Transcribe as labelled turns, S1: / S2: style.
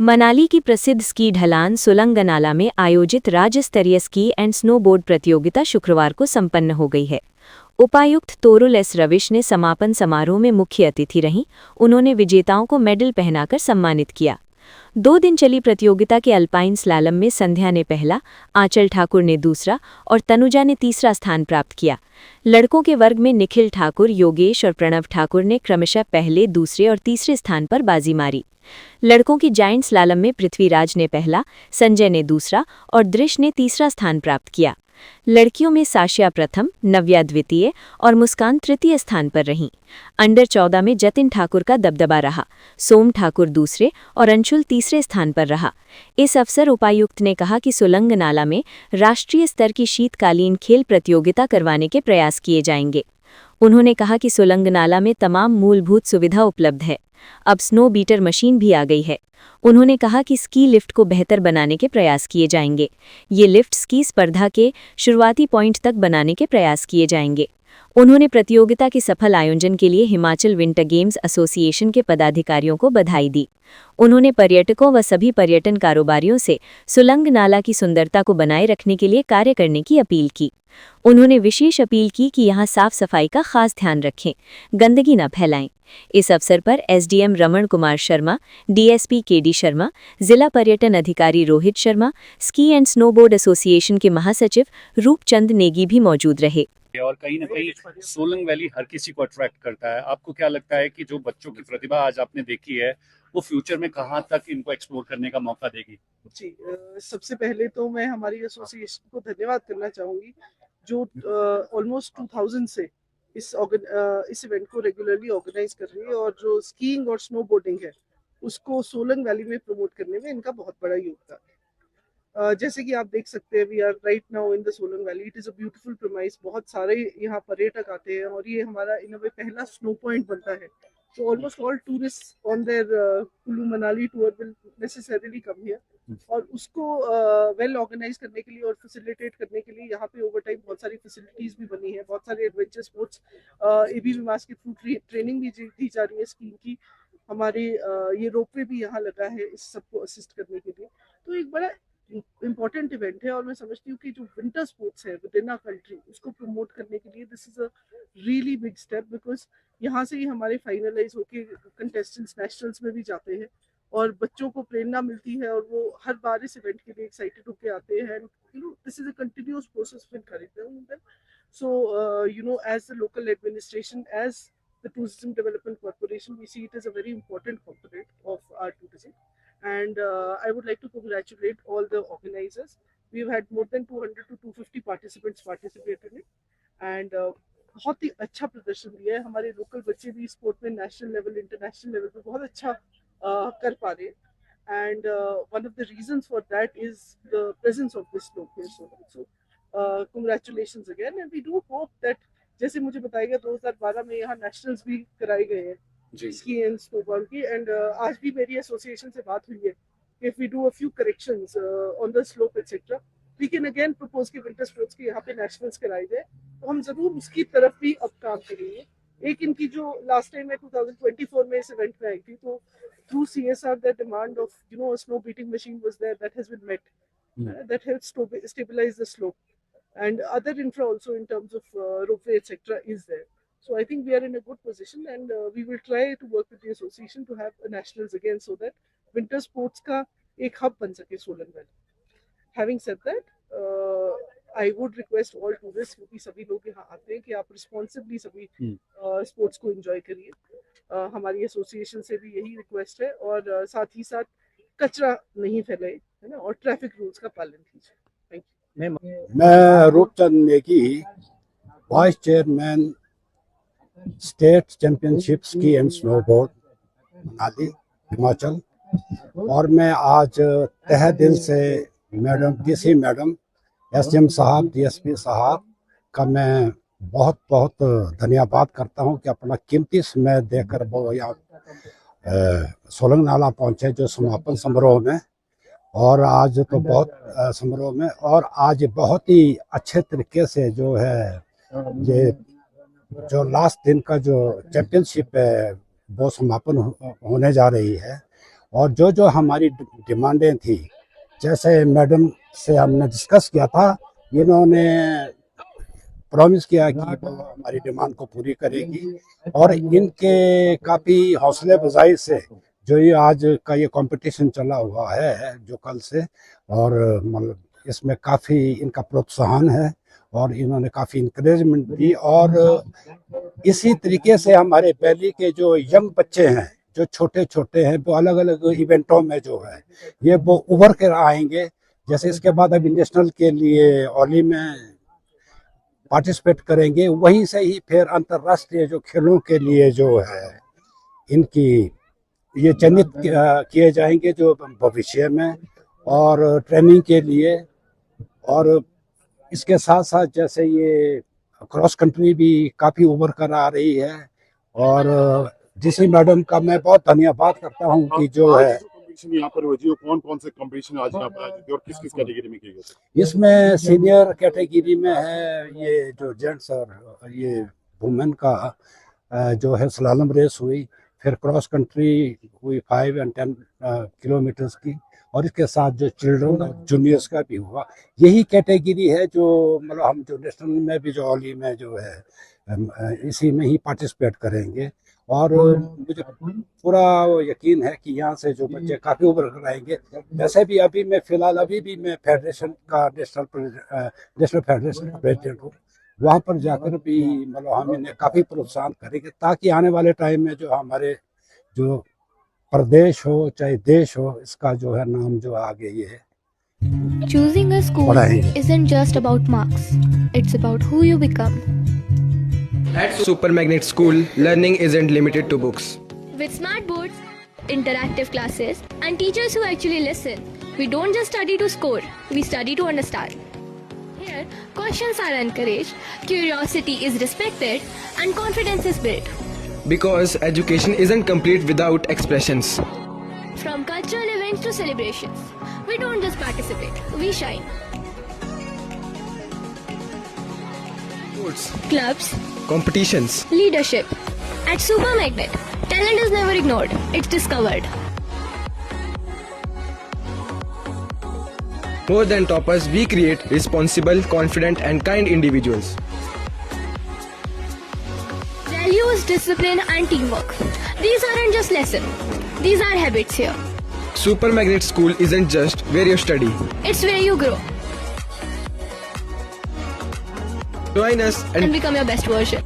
S1: मनाली की प्रसिद्ध स्की ढलान सोलंगनाला में आयोजित राज्य स्तरीय स्की एंड स्नोबोर्ड प्रतियोगिता शुक्रवार को संपन्न हो गई है। उपायुक्त तोरुल एस रविश ने समापन समारोह में मुख्य अतिथि रहीं। उन्होंने विजेताओं को मेडल पहनाकर सम्मानित किया। 2 दिन चली प्रतियोगिता के अल्पाइन स्लैलम में संध्या ने पहला, आंचल ठाकुर ने दूसरा और तनुजा ने तीसरा स्थान प्राप्त किया। लड़कों के वर्ग में निखिल ठाकुर, योगेश और प्रणव ठाकुर ने क्रमशः पहले, दूसरे और तीसरे स्थान पर बाजी मारी। लड़कों की जाइंट स्लैलम में पृथ्वीराज ने पहला, संजय ने दूसरा और दृश ने तीसरा स्थान प्राप्त किया। लड़कियों में साशिया प्रथम, नव्या द्वितीय और मुस्कान तृतीय स्थान पर रहीं। अंडर 14 में जतिन ठाकुर का दबदबा रहा। सोम ठाकुर दूसरे और अंशुल तीसरे स्थान पर रहा। इस अवसर उपायुक्त ने कहा कि सोलंगनाला में राष्ट्रीय स्तर की शीतकालीन खेल प्रतियोगिता करवाने के प्रयास किए जाएंगे। उन्होंने कहा कि सोलंगनाला में तमाम मूलभूत सुविधा उपलब्ध है। अब स्नो बीटर मशीन भी आ गई है। उन्होंने कहा कि स्की लिफ्ट को बेहतर बनाने के प्रयास किए जाएंगे। ये लिफ्ट स्की स्पर्धा के शुरुआती पॉइंट तक बनाने के प्रयास किए जाएंगे। उन्होंने प्रतियोगिता के सफल आयोजन के लिए हिमाचल विंटर गेम्स एसोसिएशन के पदाधिकारियों को बधाई दी। उन्होंने पर्यटकों व सभी पर्यटन कारोबारियों से सोलंगनाला की सुंदरता को बनाए रखने के लिए कार्य करने की अपील की। उन्होंने विशेष अपील की कि यहाँ साफ सफाई का खास ध्यान रखें, गंदगी न फैलाएं। इस अवसर पर SDM Raman Kumar Sharma, DSP KD Sharma, जिला पर्यटन अधिकारी Rohit Sharma, ski and snowboard association के महासचिव रूपचंद नेगी भी मौजूद रहे।
S2: और कहीं ना कहीं सोलंग वैली हर किसी को अट्रैक्ट करता है। आपको क्या लगता है कि जो बच्चों की प्रतिभा आज आपने देखी है वो फ्यूचर में कहाँ तक इनको एक्सप्लोर करने का मौका देगी?
S3: जी, सबसे पहले तो मैं हमारी एसोसिएशन को धन्यवाद करना चाहूँगी जो ऑलमोस्ट 2000 से इस इवेंट को रेगुलरली ऑर्गेनाइज कर रही है और जो स्कीइंग और स्नो बोर्डिंग है उसको सोलंग वैली में प्रमोट करने में इनका बहुत बड़ा योगदान है। जैसे कि आप देख सकते हैं we are right now in the Solang valley. It is a beautiful premise. बहुत सारे यहाँ पर्यटक आते हैं और ये हमारा इन अ वे पहला स्नो पॉइंट बनता है। So almost all tourists on their Kullu Manali tour will necessarily come here और उसको वेल ऑर्गेनाइज करने के लिए और फैसिलिटेट करने के लिए यहाँ पे ओवर टाइम बहुत सारी फैसिलिटीज भी बनी है। बहुत सारे एडवेंचर स्पोर्ट्स एबी विमास के थ्रू ट्रेनिंग भी दी जा रही है स्कीइंग की। हमारे ये रोपवे भी यहाँ लगा है इस सबको असिस्ट करने के लिए। तो एक बड़ा इम्पॉर्टेंट इवेंट है और मैं समझती हूँ कि जो विंटर स्पोर्ट्स है विद इन आवर कंट्री उसको प्रमोट करने के लिए this is a really big step because यहाँ से ही हमारे फाइनलाइज होके कंटेस्टेंट्स नेशनल्स में भी जाते हैं और बच्चों को प्रेरणा मिलती है और वो हर बार इस इवेंट के लिए एक्साइटेड होके आते हैं। You know this is a continuous process with curriculum then so you know as the local administration as the tourism development corporation we see it as a very important component of our tourism and I would like to congratulate all the organizers. We've had more than 200 to 250 participants participate in it and बहुत ही अच्छा प्रदर्शन दिया है। हमारे local बच्चे भी sport में national level international level पे बहुत अच्छा कर पा रहे हैं and one of the reasons for that is the presence of this local so congratulations again and we do hope that जैसे मुझे बताया गया 2012 में यहाँ नेशनल्स भी कराए गए हैं स्की एंड स्नोबॉर्ड की एंड आज भी मेरी एसोसिएशन से बात हुई है if we do a few corrections on the slope etcetera we can again propose कि विंटर स्पोर्ट्स के यहाँ पे नेशनल्स कराए जाए। तो हम जरूर उसकी तरफ भी अब काम करेंगे। एक इनकी जो लास्ट टाइम मैं 2024 में इस इवेंट में आई थी तो through CSR the demand of you know snow beating machine was there that has been met that helps to stabilise the slope and other infra also in terms of ropeway etc is there. So I think we are in a good position and we will try to work with the association to have a nationals again so that winter sports ka ek hub ban sake Solan Valley. Having said that I would request all tourists क्योंकि सभी लोग यहाँ आते हैं कि आप responsibly सभी sports को एंजॉय करिए। हमारी एसोसिएशन से भी यही रिक्वेस्ट है और साथ ही साथ कचरा नहीं फैलाए है ना और ट्रैफिक रूल्स का पालन कीजिए। Thank you.
S4: मैं Roopchand Negi, vice chairman state championship ski and snowboard Manali Himachal. और मैं आज तहे दिल से मैडम डीसी मैडम एसडीएम साहब डीएसपी साहब का मैं बहुत बहुत धन्यवाद करता हूं कि अपना कीमती समय देकर वो यहाँ सोलंगनाला पहुंचे जो समापन समारोह में और आज तो बहुत समारोह में और आज बहुत ही अच्छे तरीके से जो है ये जो लास्ट दिन का जो चैंपियनशिप है वो समापन होने जा रही है और जो हमारी डिमांडें थी, जैसे मैडम से हमने डिस्कस किया था, इन्होंने प्रॉमिस किया कि वो हमारी डिमांड को पूरी करेगी। और इनके काफ़ी हौसले अफजाई से जो ये आज का ये कंपटीशन चला हुआ है जो कल से, और मतलब इसमें काफ़ी इनका प्रोत्साहन है और इन्होंने काफ़ी इंकरेजमेंट दी। और इसी तरीके से हमारे वैली के जो यंग बच्चे हैं, जो छोटे छोटे हैं, वो अलग अलग इवेंटों में जो है ये वो उभर कर आएंगे। जैसे इसके बाद अभी नेशनल के लिए ओली में पार्टिसिपेट करेंगे, वहीं से ही फिर अंतर्राष्ट्रीय जो खेलों के लिए जो है इनकी ये चयनित किए जाएंगे जो भविष्य में, और ट्रेनिंग के लिए। और इसके साथ साथ जैसे ये क्रॉस कंट्री भी काफ़ी उभर कर आ रही है। और डीसी मैडम का मैं बहुत धन्यवाद करता हूँ कि जो है
S5: कंपटीशन यहाँ पर हुए जी, कौन कौन से कंपटीशन आज यहाँ पर आयोजित हुए और किस किस कैटेगरी में किए गए थे?
S4: इसमें सीनियर कैटेगरी में है ये जो जेंट्स और ये वुमेन का जो है स्लालम रेस हुई, फिर क्रॉस कंट्री हुई 5 और 10 किलोमीटर्स की, और इसके साथ जो चिल्ड्रन और जूनियर्स का भी हुआ। यही कैटेगरी है जो मतलब हम जो नेशनल में भी जो ओली में जो है इसी में ही पार्टिसिपेट करेंगे। और मुझे पूरा यकीन है कि यहाँ से जो बच्चे काफ़ी उभर कर आएंगे। वैसे भी अभी मैं फ़िलहाल अभी भी मैं फेडरेशन का नेशनल फेडरेशन का प्रेसिडेंट हूँ। वहाँ पर जाकर भी मतलब हम इन्हें काफ़ी प्रोत्साहन करेंगे, ताकि आने वाले टाइम में जो हमारे जो प्रदेश हो चाहे देश हो, इसका जो है नाम जो आगे ये है।
S6: Choosing a school
S4: पढ़ाएंगे।
S6: isn't just about marks, it's about who you become.
S7: At Super Magnet School, learning isn't limited to books.
S6: With smart boards, interactive classes, and teachers who actually listen, we don't just study to score, we study to understand. Here, questions are encouraged, curiosity is respected, and confidence is built.
S7: Because education isn't complete without expressions.
S6: From cultural events to celebrations, we don't just participate, we shine.
S7: Sports,
S6: Clubs,
S7: competitions,
S6: leadership. At Super Magnet, talent is never ignored, it's discovered.
S7: more than toppers, we create responsible, confident, and kind individuals.
S6: Values, discipline, and teamwork. These aren't just lessons, these are habits here.
S7: Super Magnet School isn't just where you study.
S6: It's where you grow
S7: Join us
S6: and become your best version.